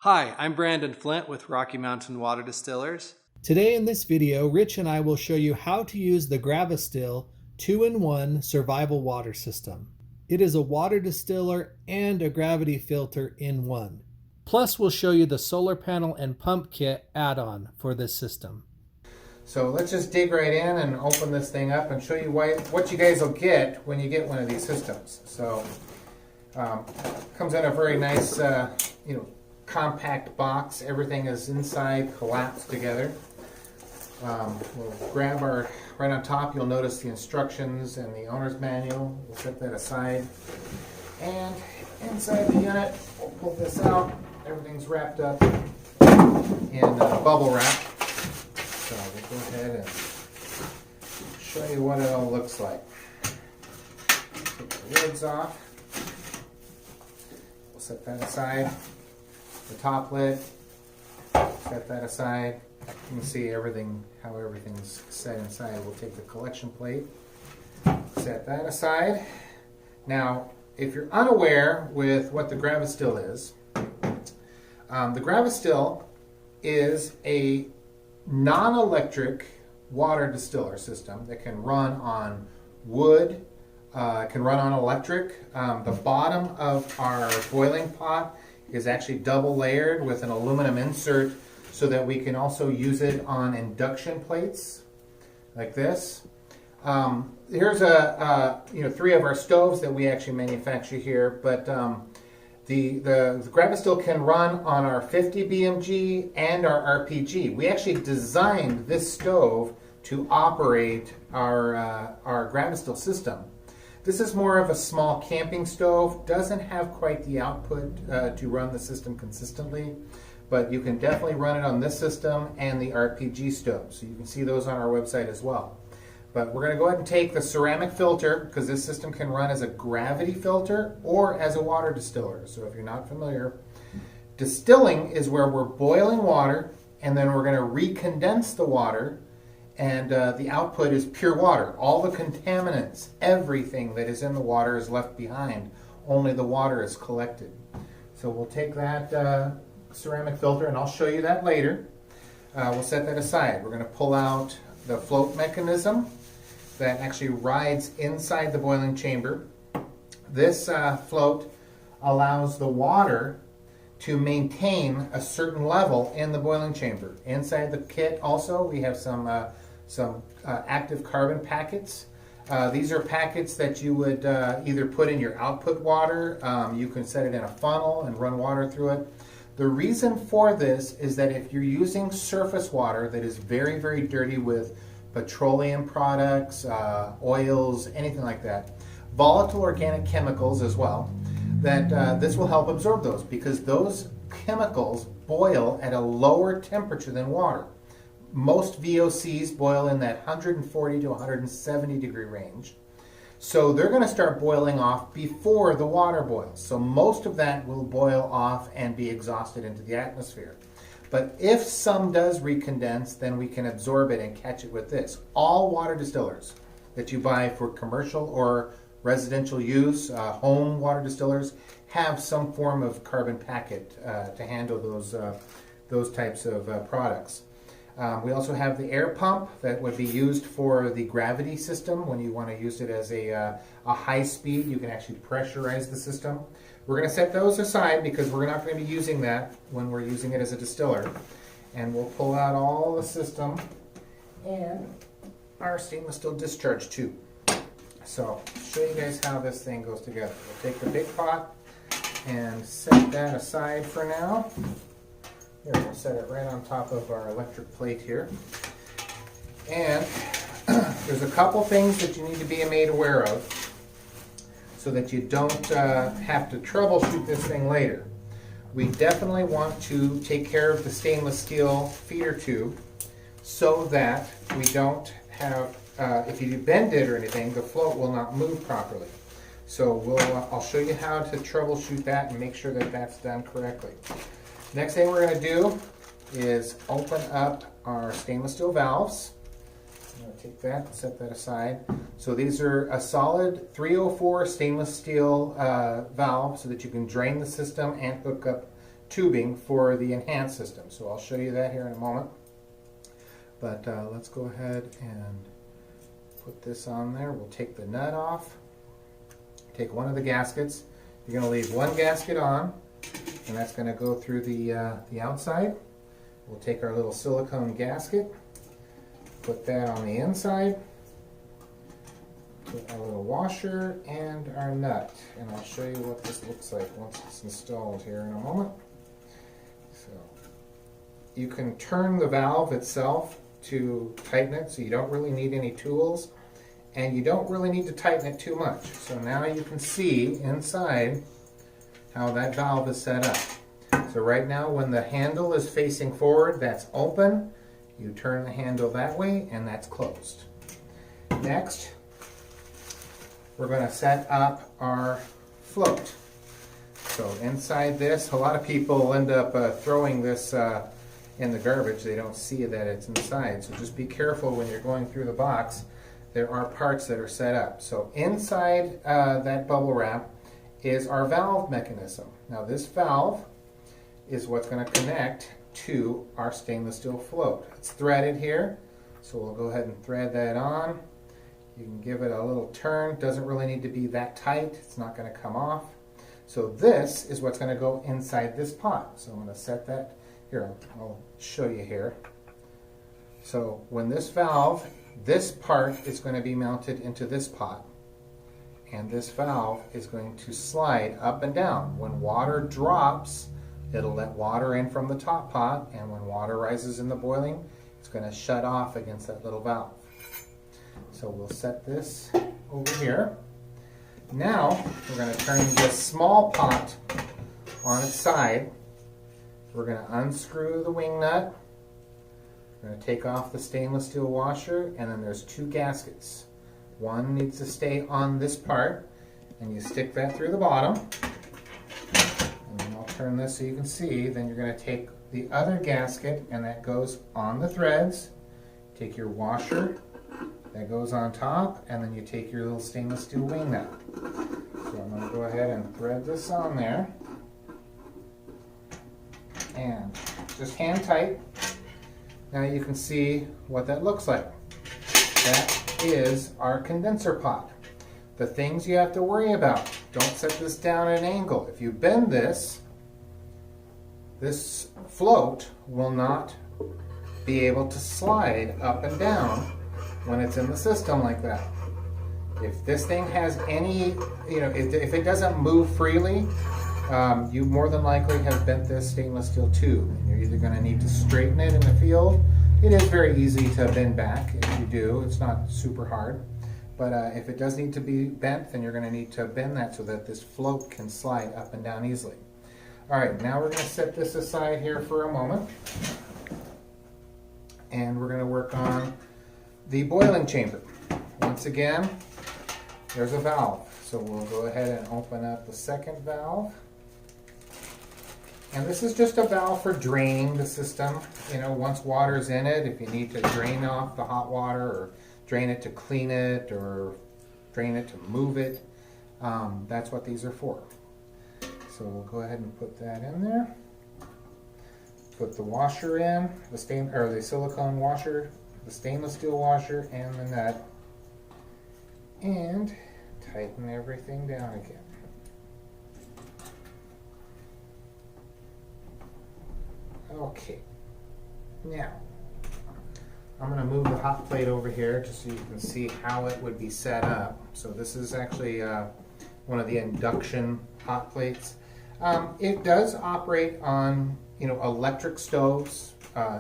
Hi, I'm Brandon Flint with Rocky Mountain Water Distillers. Today in this video, Rich and I will show you how to use the Gravi-Stil 2-in-1 survival water system. It is a water distiller and a gravity filter in one. Plus, we'll show you the solar panel and pump kit add-on for this system. So let's just dig right in and open this thing up and show you what you guys will get when you get one of these systems. So comes in a very nice, compact box. Everything is inside, collapsed together. We'll grab right on top, you'll notice the instructions and the owner's manual. We'll set that aside. And inside the unit, we'll pull this out. Everything's wrapped up in bubble wrap. So we'll go ahead and show you what it all looks like. Take the lids off. We'll set that aside. The top lid, set that aside. You can see how everything's set inside. We'll take the collection plate, set that aside. Now, if you're unaware with what the Gravi-Stil is, the Gravi-Stil is a non-electric water distiller system that can run on wood, can run on electric. The bottom of our boiling pot is actually double layered with an aluminum insert so that we can also use it on induction plates like this. Here's three of our stoves that we actually manufacture here, but the Gravi-Stil can run on our 50 BMG and our RPG. We actually designed this stove to operate our Gravi-Stil system. This is more of a small camping stove, doesn't have quite the output to run the system consistently, but you can definitely run it on this system and the RPG stove. So you can see those on our website as well. But we're going to go ahead and take the ceramic filter, because this system can run as a gravity filter or as a water distiller. So if you're not familiar, distilling is where we're boiling water and then we're going to recondense the water, and the output is pure water. All the contaminants, everything that is in the water is left behind. Only the water is collected. So we'll take that ceramic filter, and I'll show you that later. We'll set that aside. We're going to pull out the float mechanism that actually rides inside the boiling chamber. This float allows the water to maintain a certain level in the boiling chamber. Inside the kit also we have some active carbon packets. These are packets that you would either put in your output water. You can set it in a funnel and run water through it. The reason for this is that if you're using surface water that is very, very dirty with petroleum products, oils, anything like that, volatile organic chemicals as well, that this will help absorb those, because those chemicals boil at a lower temperature than water. Most VOCs boil in that 140 to 170 degree range. So they're going to start boiling off before the water boils. So most of that will boil off and be exhausted into the atmosphere. But if some does recondense, then we can absorb it and catch it with this. All water distillers that you buy for commercial or residential use, home water distillers, have some form of carbon packet to handle those types of products. We also have the air pump that would be used for the gravity system. When you want to use it as a high speed, you can actually pressurize the system. We're going to set those aside because we're not going to be using that when we're using it as a distiller. And we'll pull out all the system and our stainless steel discharge tube. So I'll show you guys how this thing goes together. We'll take the big pot and set that aside for now. Here, we'll set it right on top of our electric plate here. And there's a couple things that you need to be made aware of so that you don't have to troubleshoot this thing later. We definitely want to take care of the stainless steel feeder tube so that we don't have, if you bend it or anything, the float will not move properly. So I'll show you how to troubleshoot that and make sure that that's done correctly. Next thing we're going to do is open up our stainless steel valves. I'm going to take that and set that aside. So these are a solid 304 stainless steel valve so that you can drain the system and hook up tubing for the enhanced system. So I'll show you that here in a moment. But let's go ahead and put this on there. We'll take the nut off. Take one of the gaskets. You're going to leave one gasket on, and that's going to go through the outside. We'll take our little silicone gasket, put that on the inside, put our little washer and our nut, and I'll show you what this looks like once it's installed here in a moment. So you can turn the valve itself to tighten it, so you don't really need any tools, and you don't really need to tighten it too much. So now you can see inside how that valve is set up. So right now when the handle is facing forward, that's open. You turn the handle that way and that's closed. Next, we're going to set up our float. So inside this, a lot of people end up throwing this in the garbage. They don't see that it's inside. So just be careful when you're going through the box. There are parts that are set up. So inside that bubble wrap is our valve mechanism. Now this valve is what's going to connect to our stainless steel float. It's threaded here, so we'll go ahead and thread that on. You can give it a little turn. Doesn't really need to be that tight. It's not going to come off. So this is what's going to go inside this pot. So I'm going to set that here. I'll show you here. So when this valve, this part is going to be mounted into this pot, and this valve is going to slide up and down. When water drops, it'll let water in from the top pot, and when water rises in the boiling, it's going to shut off against that little valve. So we'll set this over here. Now we're going to turn this small pot on its side. We're going to unscrew the wing nut. We're going to take off the stainless steel washer, and then there's two gaskets. One needs to stay on this part, and you stick that through the bottom. And then I'll turn this so you can see. Then you're going to take the other gasket, and that goes on the threads. Take your washer, that goes on top, and then you take your little stainless steel wing nut. So I'm going to go ahead and thread this on there. And just hand tight. Now you can see what that looks like. That is our condenser pot. The things you have to worry about: don't set this down at an angle. If you bend this, this float will not be able to slide up and down when it's in the system like that. If this thing has any, if it doesn't move freely, you more than likely have bent this stainless steel tube. And you're either going to need to straighten it in the field. It is very easy to bend back if you do. It's not super hard. But if it does need to be bent, then you're going to need to bend that so that this float can slide up and down easily. All right, now we're going to set this aside here for a moment. And we're going to work on the boiling chamber. Once again, there's a valve. So we'll go ahead and open up the second valve. And this is just a valve for draining the system. Once water's in it, if you need to drain off the hot water, or drain it to clean it, or drain it to move it, that's what these are for. So we'll go ahead and put that in there. Put the washer in, the silicone washer, the stainless steel washer, and the nut, and tighten everything down again. Okay, now I'm going to move the hot plate over here just so you can see how it would be set up. So this is actually one of the induction hot plates. It does operate on electric stoves,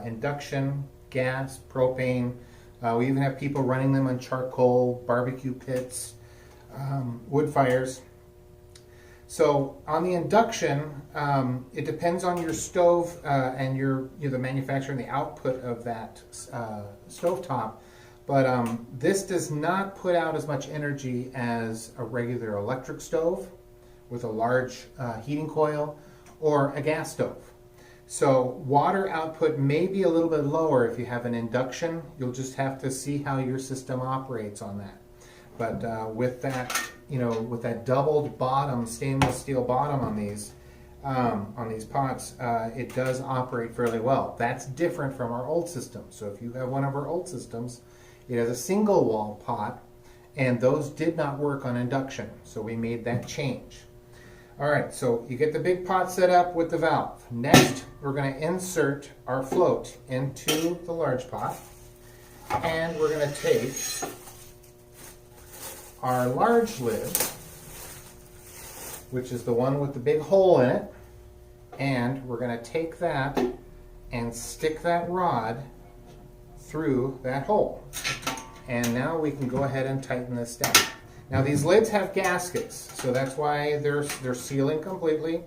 induction, gas, propane. We even have people running them on charcoal, barbecue pits, wood fires. So on the induction, it depends on your stove and the manufacturer and the output of that stovetop. But this does not put out as much energy as a regular electric stove with a large heating coil or a gas stove. So water output may be a little bit lower if you have an induction. You'll just have to see how your system operates on that. But with that, with that doubled bottom, stainless steel bottom on these, on these pots, it does operate fairly well. That's different from our old system. So if you have one of our old systems, it has a single wall pot, and those did not work on induction. So we made that change. All right, so you get the big pot set up with the valve. Next, we're going to insert our float into the large pot, and we're going to take our large lid, which is the one with the big hole in it, and we're going to take that and stick that rod through that hole. And now we can go ahead and tighten this down. Now these lids have gaskets, so that's why they're sealing completely.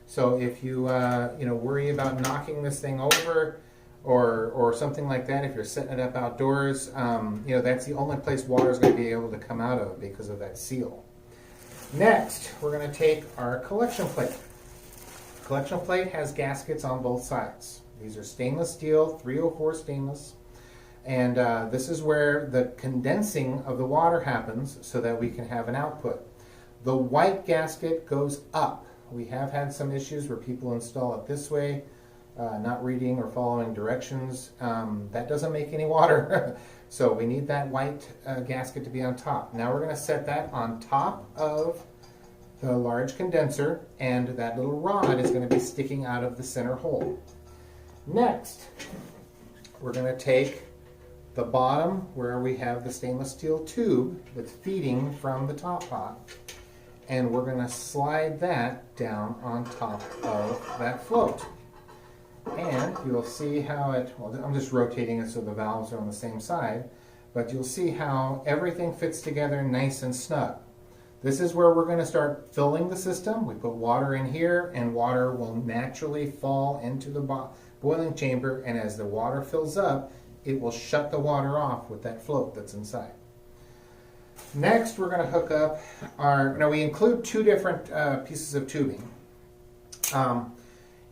So if you worry about knocking this thing over or something like that, if you're setting it up outdoors, that's the only place water is going to be able to come out of because of that seal. Next, we're going to take our collection plate. Collection plate has gaskets on both sides. These are stainless steel, 304 stainless. And this is where the condensing of the water happens so that we can have an output. The white gasket goes up. We have had some issues where people install it this way, not reading or following directions. That doesn't make any water. So we need that white gasket to be on top. Now we're going to set that on top of the large condenser, and that little rod is going to be sticking out of the center hole. Next, we're going to take the bottom where we have the stainless steel tube that's feeding from the top pot, and we're going to slide that down on top of that float. And you'll see how I'm just rotating it so the valves are on the same side, but you'll see how everything fits together nice and snug. This is where we're going to start filling the system. We put water in here, and water will naturally fall into the boiling chamber, and as the water fills up, it will shut the water off with that float that's inside. Next, we're going to hook up now we include two different pieces of tubing.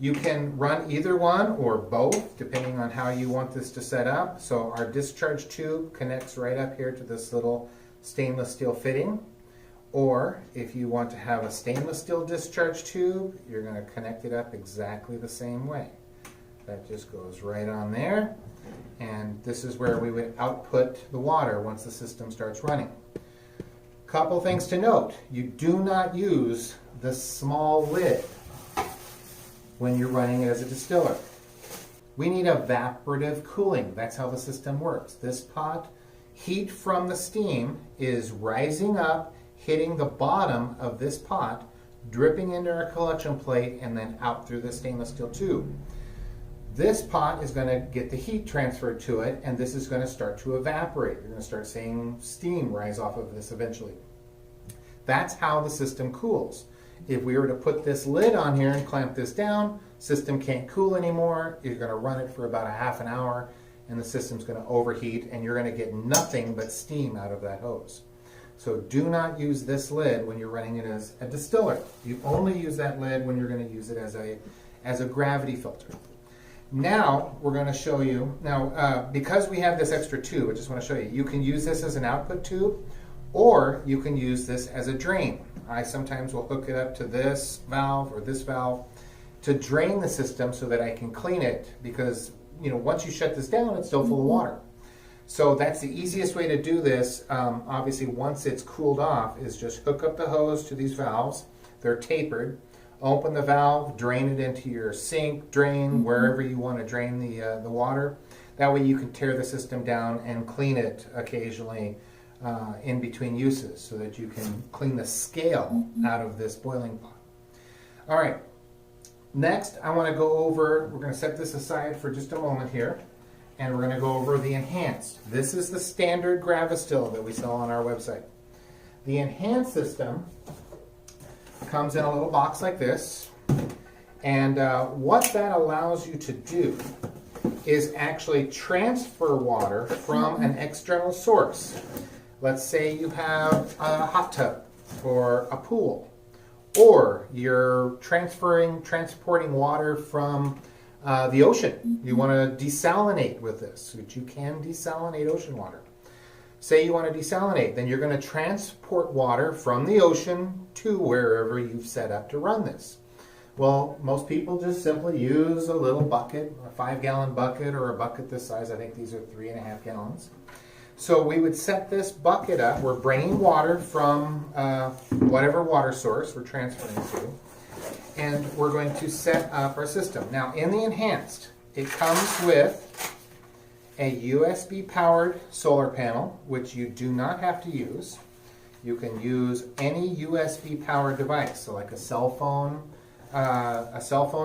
You can run either one or both, depending on how you want this to set up. So our discharge tube connects right up here to this little stainless steel fitting. Or if you want to have a stainless steel discharge tube, you're going to connect it up exactly the same way. That just goes right on there. And this is where we would output the water once the system starts running. Couple things to note. You do not use the small lid when you're running it as a distiller. We need evaporative cooling. That's how the system works. This pot, heat from the steam is rising up, hitting the bottom of this pot, dripping into our collection plate, and then out through the stainless steel tube. This pot is going to get the heat transferred to it, and this is going to start to evaporate. You're going to start seeing steam rise off of this eventually. That's how the system cools. If we were to put this lid on here and clamp this down, system can't cool anymore. You're going to run it for about a half an hour, and the system's going to overheat, and you're going to get nothing but steam out of that hose. So do not use this lid when you're running it as a distiller. You only use that lid when you're going to use it as a gravity filter. Now we're going to show you, because we have this extra tube, I just want to show you, you can use this as an output tube, or you can use this as a drain. I sometimes will hook it up to this valve or this valve to drain the system so that I can clean it, because once you shut this down, it's still full of water. So that's the easiest way to do this. Obviously, once it's cooled off, is just hook up the hose to these valves. They're tapered. Open the valve, drain it into your sink, drain, wherever you want to drain the water. That way you can tear the system down and clean it occasionally in between uses so that you can clean the scale out of this boiling pot. All right, next I want to go over, we're going to set this aside for just a moment here, and we're going to go over the enhanced. This is the standard Gravi-Stil that we sell on our website. The enhanced system comes in a little box like this, and what that allows you to do is actually transfer water from an external source. Let's say you have a hot tub or a pool, or you're transporting water from the ocean. You want to desalinate with this, which you can desalinate ocean water. Say you want to desalinate, then you're going to transport water from the ocean to wherever you've set up to run this. Well, most people just simply use a little bucket, a 5-gallon bucket or a bucket this size. I think these are 3.5 gallons. So we would set this bucket up. We're bringing water from whatever water source we're transferring to, and we're going to set up our system. Now, in the Enhanced, it comes with a USB powered solar panel, which you do not have to use. You can use any USB powered device, so like a cell phone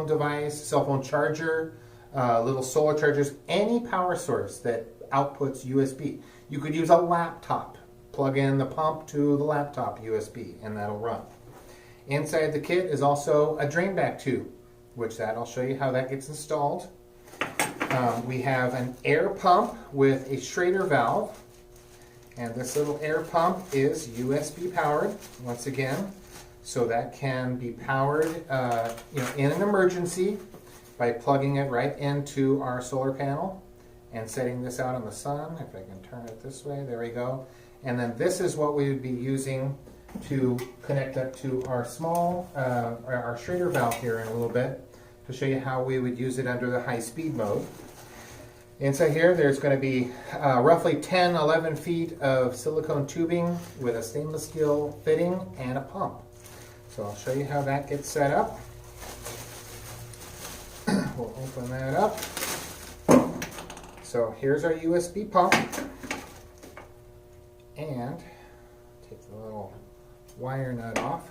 device, cell phone charger, little solar chargers, any power source that outputs USB. You could use a laptop, plug in the pump to the laptop USB, and that'll run. Inside the kit is also a drain back tube, which I'll show you how that gets installed. We have an air pump with a Schrader valve, and this little air pump is USB powered, once again, so that can be powered in an emergency by plugging it right into our solar panel and setting this out in the sun. If I can turn it this way, there we go. And then this is what we would be using to connect up to our our Schrader valve here in a little bit, to show you how we would use it under the high speed mode. Inside here, there's going to be roughly 10-11 feet of silicone tubing with a stainless steel fitting and a pump. So I'll show you how that gets set up. We'll open that up. So here's our USB pump, and take the little wire nut off,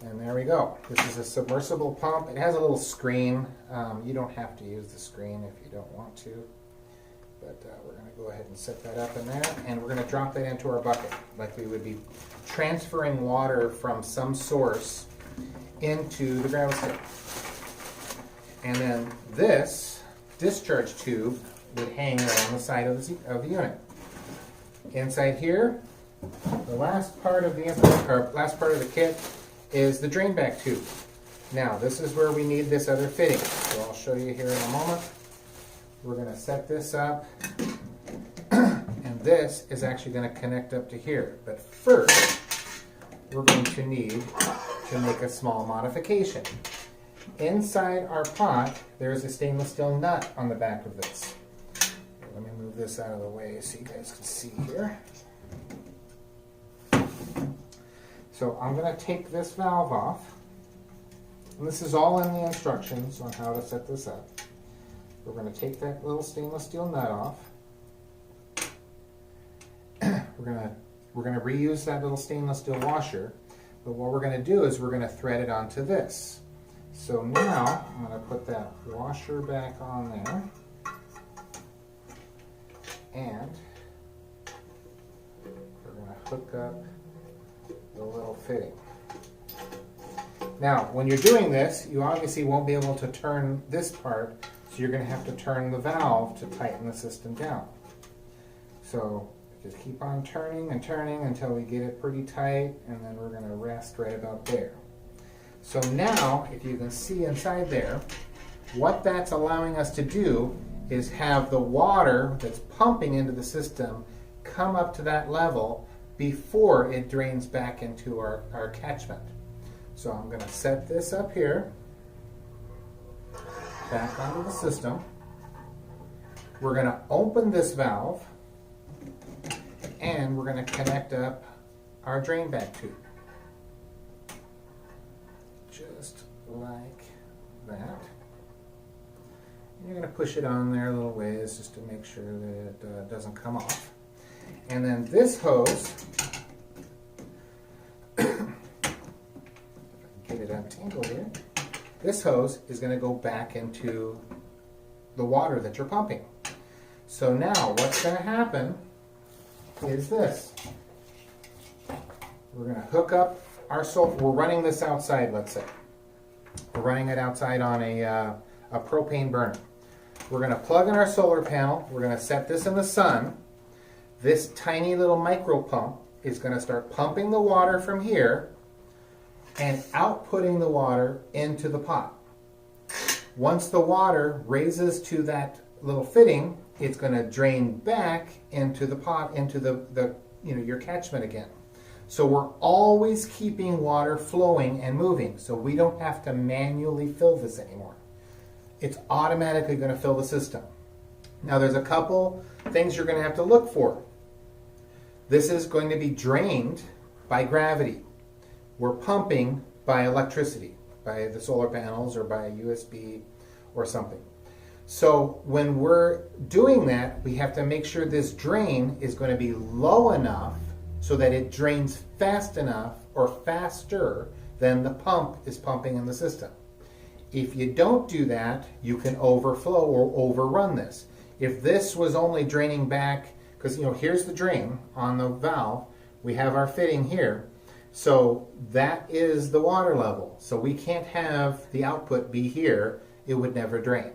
and there we go. This is a submersible pump. It has a little screen. You don't have to use the screen if you don't want to, but we're going to go ahead and set that up in there, and we're going to drop that into our bucket like we would be transferring water from some source into the Gravi-Stil. And then this discharge tube would hang along the side of the unit. Inside here, the last part of the kit is the drain back tube. Now, this is where we need this other fitting. So I'll show you here in a moment. We're going to set this up, and this is actually going to connect up to here. But first, we're going to need to make a small modification. Inside our pot, there's a stainless steel nut on the back of this. Let me move this out of the way so you guys can see here. So I'm going to take this valve off. And this is all in the instructions on how to set this up. We're going to take that little stainless steel nut off. We're going to reuse that little stainless steel washer. But what we're going to do is we're going to thread it onto this. So now I'm going to put that washer back on there. And we're going to hook up the little fitting. Now, when you're doing this, you obviously won't be able to turn this part, so you're going to have to turn the valve to tighten the system down. So just keep on turning and turning until we get it pretty tight, and then we're going to rest right about there. So now, if you can see inside there, what that's allowing us to do is have the water that's pumping into the system come up to that level before it drains back into our catchment. So I'm going to set this up here, back onto the system. We're going to open this valve, and we're going to connect up our drain back tube. Just like that. You're going to push it on there a little ways just to make sure that it doesn't come off. And then this hose, get it untangled here, this hose is going to go back into the water that you're pumping. So now what's going to happen is this. We're going to hook up our solar. We're running this outside, let's say. We're running it outside on a propane burner. We're going to plug in our solar panel. We're going to set this in the sun. This tiny little micro pump is going to start pumping the water from here and outputting the water into the pot. Once the water raises to that little fitting, it's going to drain back into the pot, into your catchment again. So we're always keeping water flowing and moving, so we don't have to manually fill this anymore. It's automatically going to fill the system. Now there's a couple things you're going to have to look for. This is going to be drained by gravity. We're pumping by electricity, by the solar panels or by a USB or something. So when we're doing that, we have to make sure this drain is going to be low enough so that it drains fast enough or faster than the pump is pumping in the system. If you don't do that, you can overflow or overrun this. If this was only draining back, because here's the drain on the valve, we have our fitting here, so that is the water level. So we can't have the output be here, it would never drain.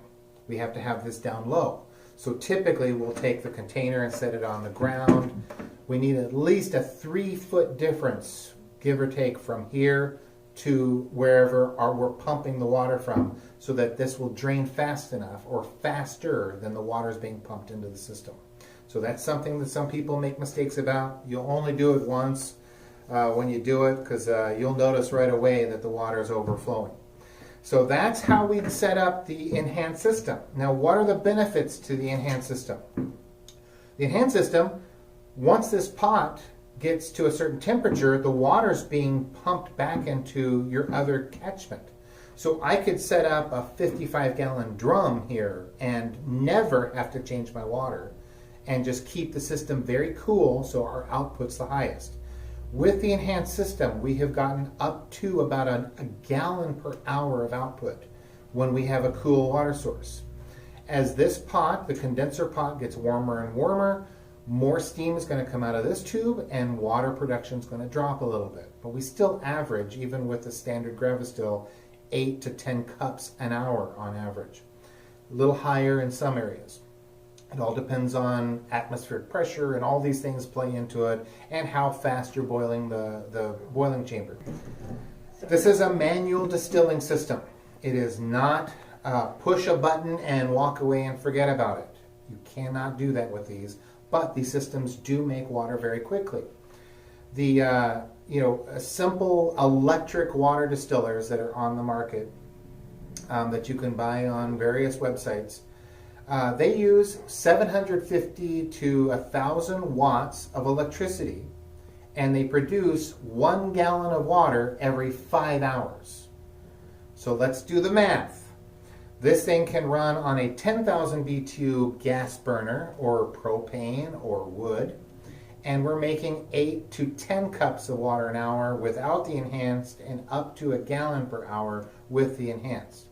We have to have this down low. So typically we'll take the container and set it on the ground. We need at least a 3-foot difference, give or take, from here to wherever we're pumping the water from, so that this will drain fast enough or faster than the water is being pumped into the system. So that's something that some people make mistakes about. You'll only do it once when you do it, because you'll notice right away that the water is overflowing. So that's how we set up the enhanced system. Now, what are the benefits to the enhanced system? The enhanced system, once this pot gets to a certain temperature, the water's being pumped back into your other catchment. So I could set up a 55-gallon drum here and never have to change my water and just keep the system very cool so our output's the highest. With the enhanced system, we have gotten up to about a gallon per hour of output when we have a cool water source. As this pot, the condenser pot, gets warmer and warmer, more steam is going to come out of this tube and water production is going to drop a little bit. But we still average, even with the standard Gravi-Stil, 8 to 10 cups an hour on average. A little higher in some areas. It all depends on atmospheric pressure, and all these things play into it, and how fast you're boiling the boiling chamber. This is a manual distilling system. It is not push a button and walk away and forget about it. You cannot do that with these, but these systems do make water very quickly. The simple electric water distillers that are on the market that you can buy on various websites, they use 750 to 1,000 watts of electricity, and they produce 1 gallon of water every 5 hours. So let's do the math. This thing can run on a 10,000 BTU gas burner or propane or wood, and we're making 8 to 10 cups of water an hour without the enhanced, and up to a gallon per hour with the enhanced.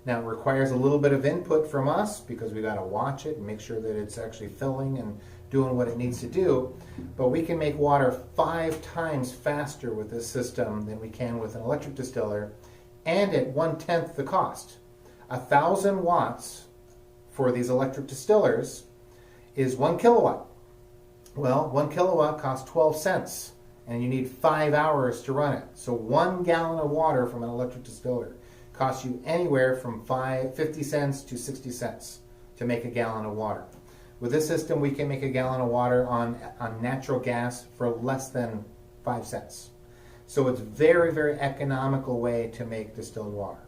Now, it requires a little bit of input from us because we got to watch it and make sure that it's actually filling and doing what it needs to do. But we can make water 5 times faster with this system than we can with an electric distiller, and at 1/10 the cost. 1,000 watts for these electric distillers is 1 kilowatt. Well, 1 kilowatt costs 12 cents, and you need 5 hours to run it. So 1 gallon of water from an electric distiller costs you anywhere from 50 cents to 60 cents to make a gallon of water. With this system, we can make a gallon of water on natural gas for less than 5 cents. So it's very, very economical way to make distilled water.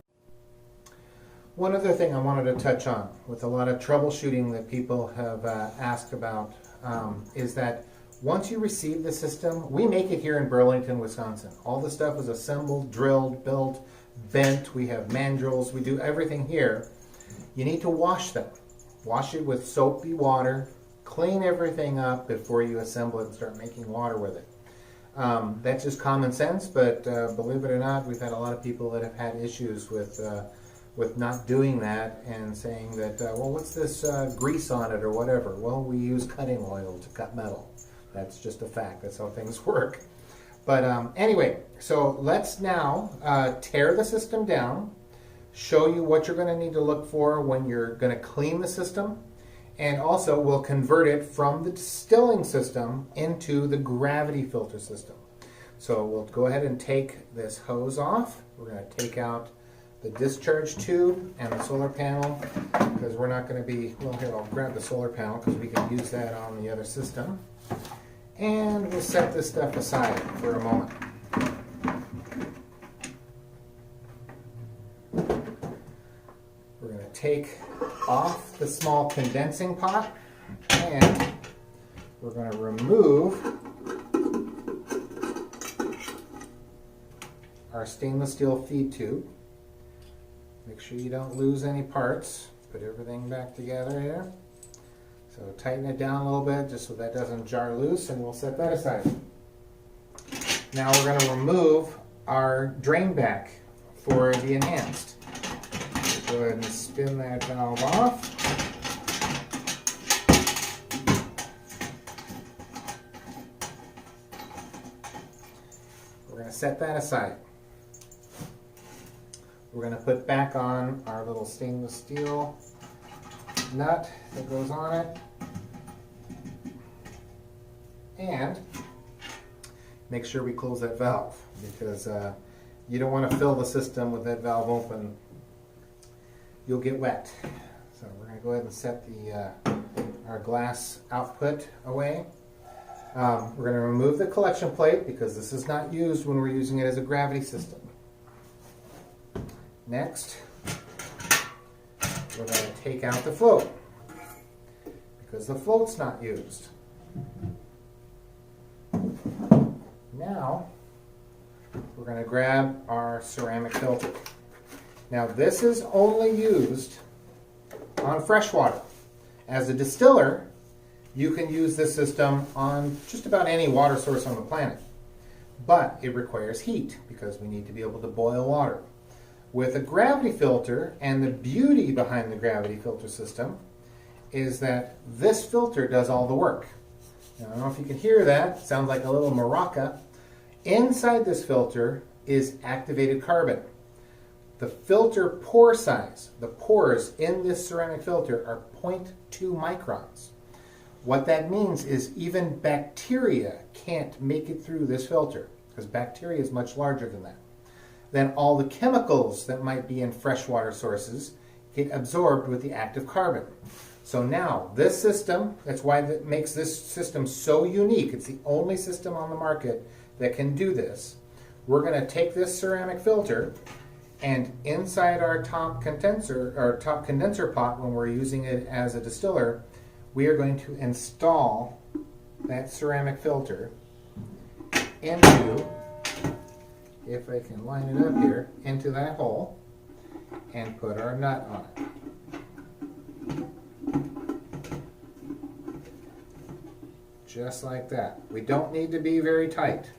One other thing I wanted to touch on, with a lot of troubleshooting that people have asked about, is that once you receive the system, we make it here in Burlington, Wisconsin. All the stuff is assembled, drilled, built, bent. We have mandrels. We do everything here. You need to wash them. Wash it with soapy water. Clean everything up before you assemble it and start making water with it. That's just common sense, but believe it or not, we've had a lot of people that have had issues with not doing that and saying that, well, what's this grease on it or whatever? Well, we use cutting oil to cut metal. That's just a fact. That's how things work. But anyway, so let's now tear the system down, show you what you're going to need to look for when you're going to clean the system, and also we'll convert it from the distilling system into the gravity filter system. So we'll go ahead and take this hose off. We're going to take out the discharge tube and the solar panel, because we're not going to be, well, here, I'll grab the solar panel because we can use that on the other system. And we'll set this stuff aside for a moment. We're going to take off the small condensing pot and we're going to remove our stainless steel feed tube. Make sure you don't lose any parts. Put everything back together here. So tighten it down a little bit just so that doesn't jar loose, and we'll set that aside. Now we're going to remove our drain back for the enhanced. Go ahead and spin that valve off. We're going to set that aside. We're going to put back on our little stainless steel nut that goes on it. And make sure we close that valve, because you don't want to fill the system with that valve open. You'll get wet. So we're going to go ahead and set our glass output away. We're going to remove the collection plate because this is not used when we're using it as a gravity system. Next, we're going to take out the float because the float's not used. Now, we're going to grab our ceramic filter. Now, this is only used on fresh water. As a distiller, you can use this system on just about any water source on the planet. But it requires heat because we need to be able to boil water. With a gravity filter, and the beauty behind the gravity filter system is that this filter does all the work. Now, I don't know if you can hear that. It sounds like a little maraca. Inside this filter is activated carbon. The filter pore size, the pores in this ceramic filter are 0.2 microns. What that means is even bacteria can't make it through this filter because bacteria is much larger than that. Then all the chemicals that might be in freshwater sources get absorbed with the active carbon. So now this system, that's why that makes this system so unique. It's the only system on the market that can do this. We're going to take this ceramic filter, and inside our top condenser pot, when we're using it as a distiller, we are going to install that ceramic filter into, if I can line it up here, into that hole and put our nut on it. Just like that. We don't need to be very tight.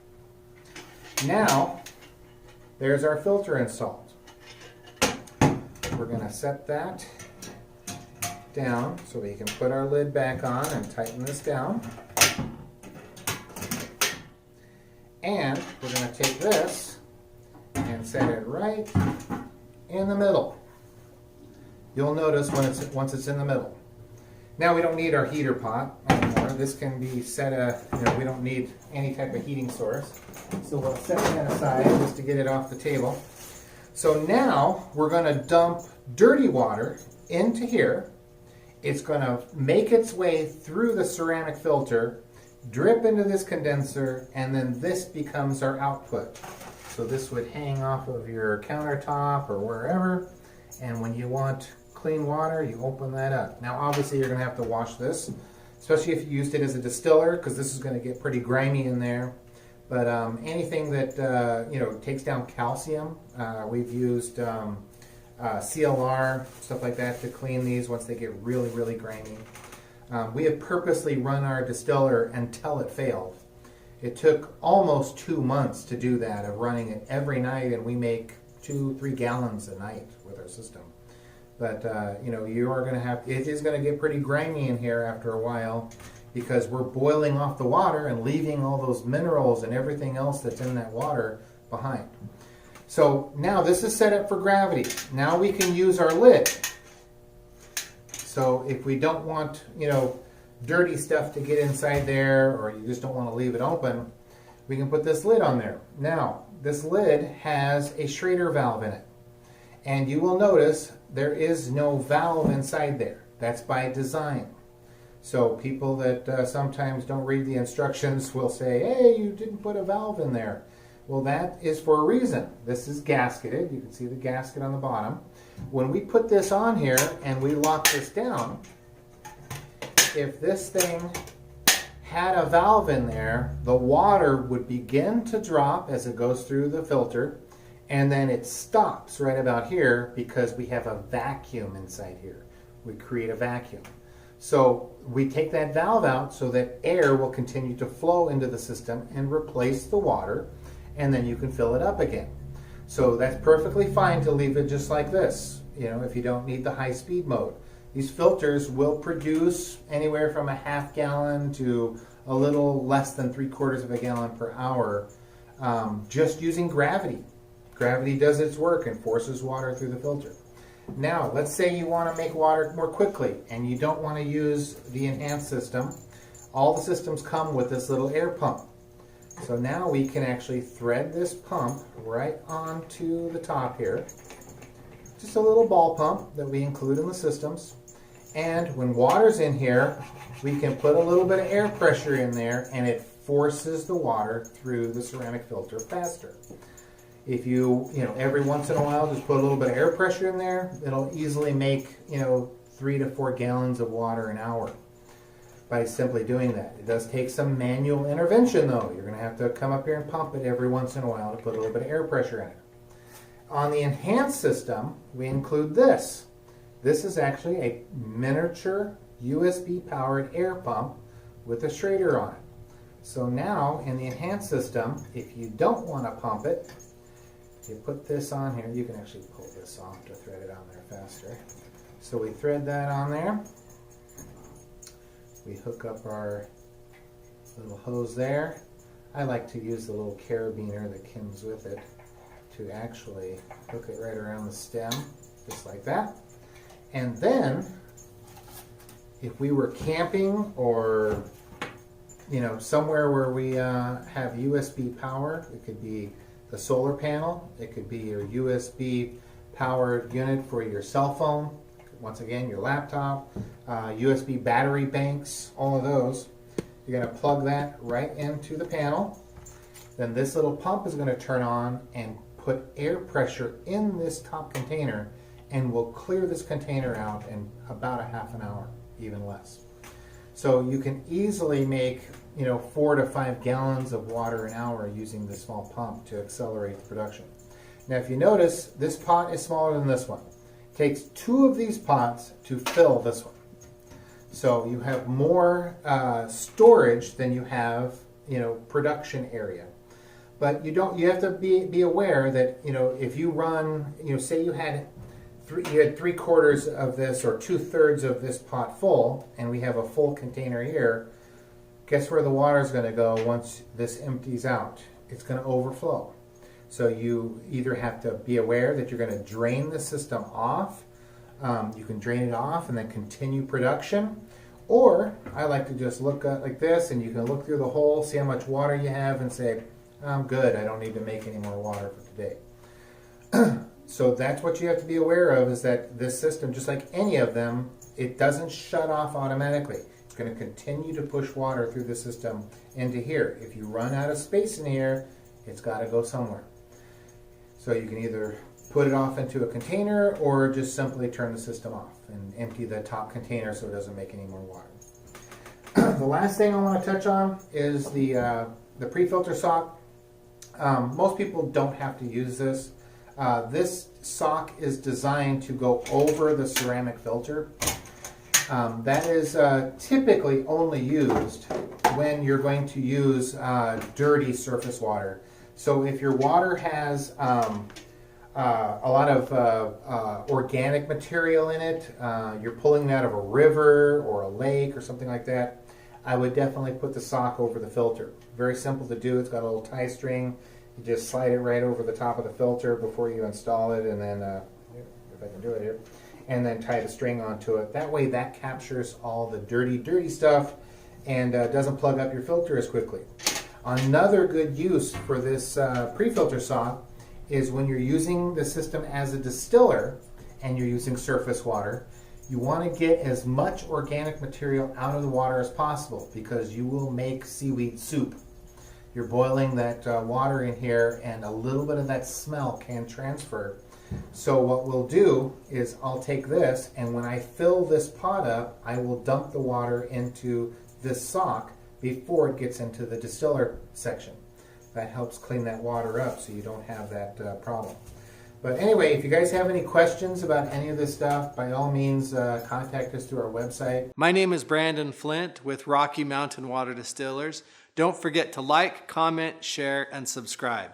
Now, there's our filter installed. We're going to set that down so we can put our lid back on and tighten this down. And we're going to take this and set it right in the middle. You'll notice once it's in the middle. Now we don't need our heater pot anymore. This can be set we don't need any type of heating source. So we'll set that aside just to get it off the table. So now we're going to dump dirty water into here. It's going to make its way through the ceramic filter, drip into this condenser, and then this becomes our output. So this would hang off of your countertop or wherever, and when you want clean water, you open that up. Now obviously you're going to have to wash this, especially if you used it as a distiller, because this is going to get pretty grimy in there. But anything that takes down calcium, we've used CLR, stuff like that, to clean these once they get really, really grimy. We have purposely run our distiller until it failed. It took almost 2 months to do that, of running it every night, and we make 2-3 gallons a night with our system. But you are going to have, it is going to get pretty grimy in here after a while, because we're boiling off the water and leaving all those minerals and everything else that's in that water behind. So now this is set up for gravity. Now we can use our lid. So if we don't want, dirty stuff to get inside there, or you just don't want to leave it open, we can put this lid on there. Now, this lid has a Schrader valve in it. And you will notice there is no valve inside there. That's by design. So people that sometimes don't read the instructions will say, hey, you didn't put a valve in there. Well, that is for a reason. This is gasketed. You can see the gasket on the bottom. When we put this on here and we lock this down, if this thing had a valve in there, the water would begin to drop as it goes through the filter, and then it stops right about here because we have a vacuum inside here. We create a vacuum. So we take that valve out so that air will continue to flow into the system and replace the water, and then you can fill it up again. So that's perfectly fine to leave it just like this, you know, if you don't need the high-speed mode. These filters will produce anywhere from a half gallon to a little less than 3/4 of a gallon per hour, just using gravity. Gravity does its work and forces water through the filter. Now, let's say you want to make water more quickly and you don't want to use the enhanced system. All the systems come with this little air pump. So now we can actually thread this pump right onto the top here. Just a little ball pump that we include in the systems. And when water's in here, we can put a little bit of air pressure in there and it forces the water through the ceramic filter faster. If you every once in a while just put a little bit of air pressure in there, it'll easily make, 3 to 4 gallons of water an hour by simply doing that. It does take some manual intervention though. You're going to have to come up here and pump it every once in a while to put a little bit of air pressure in it. On the enhanced system, we include this. This is actually a miniature USB powered air pump with a Schrader on it. So now in the enhanced system, if you don't want to pump it, you put this on here. You can actually pull this off to thread it on there faster. So we thread that on there. We hook up our little hose there. I like to use the little carabiner that comes with it to actually hook it right around the stem, just like that. And then, if we were camping or somewhere where we have USB power, it could be the solar panel, it could be your USB powered unit for your cell phone, once again your laptop, USB battery banks, all of those. You're going to plug that right into the panel. Then this little pump is going to turn on and put air pressure in this top container, and we'll clear this container out in about a half an hour, even less. So you can easily make 4 to 5 gallons of water an hour using this small pump to accelerate the production. Now if you notice, this pot is smaller than this one. It takes 2 of these pots to fill this one. So you have more storage than you have production area. But you have to be aware that if you run, say you had 3/4 of this or 2/3 of this pot full, and we have a full container here, guess where the water is going to go once this empties out? It's going to overflow. So you either have to be aware that you're going to drain the system off. You can drain it off and then continue production. Or I like to just look at like this, and you can look through the hole, see how much water you have, and say, I'm good. I don't need to make any more water for today. So that's what you have to be aware of, is that this system, just like any of them, it doesn't shut off automatically. It's going to continue to push water through the system into here. If you run out of space in here, it's got to go somewhere. So you can either put it off into a container or just simply turn the system off and empty the top container so it doesn't make any more water. The last thing I want to touch on is the pre-filter sock. Most people don't have to use this. This sock is designed to go over the ceramic filter. That is typically only used when you're going to use dirty surface water. So if your water has a lot of organic material in it, you're pulling it out of a river or a lake or something like that, I would definitely put the sock over the filter. Very simple to do. It's got a little tie string. You just slide it right over the top of the filter before you install it, and then, if I can do it here, and then tie the string onto it. That way that captures all the dirty stuff and doesn't plug up your filter as quickly. Another good use for this pre-filter sock is when you're using the system as a distiller and you're using surface water, You want to get as much organic material out of the water as possible because you will make seaweed soup. You're boiling that water in here, and a little bit of that smell can transfer. So what we'll do is I'll take this, and when I fill this pot up, I will dump the water into this sock before it gets into the distiller section. That helps clean that water up so you don't have that problem. But anyway, if you guys have any questions about any of this stuff, by all means, contact us through our website. My name is Brandon Flint with Rocky Mountain Water Distillers. Don't forget to like, comment, share, and subscribe.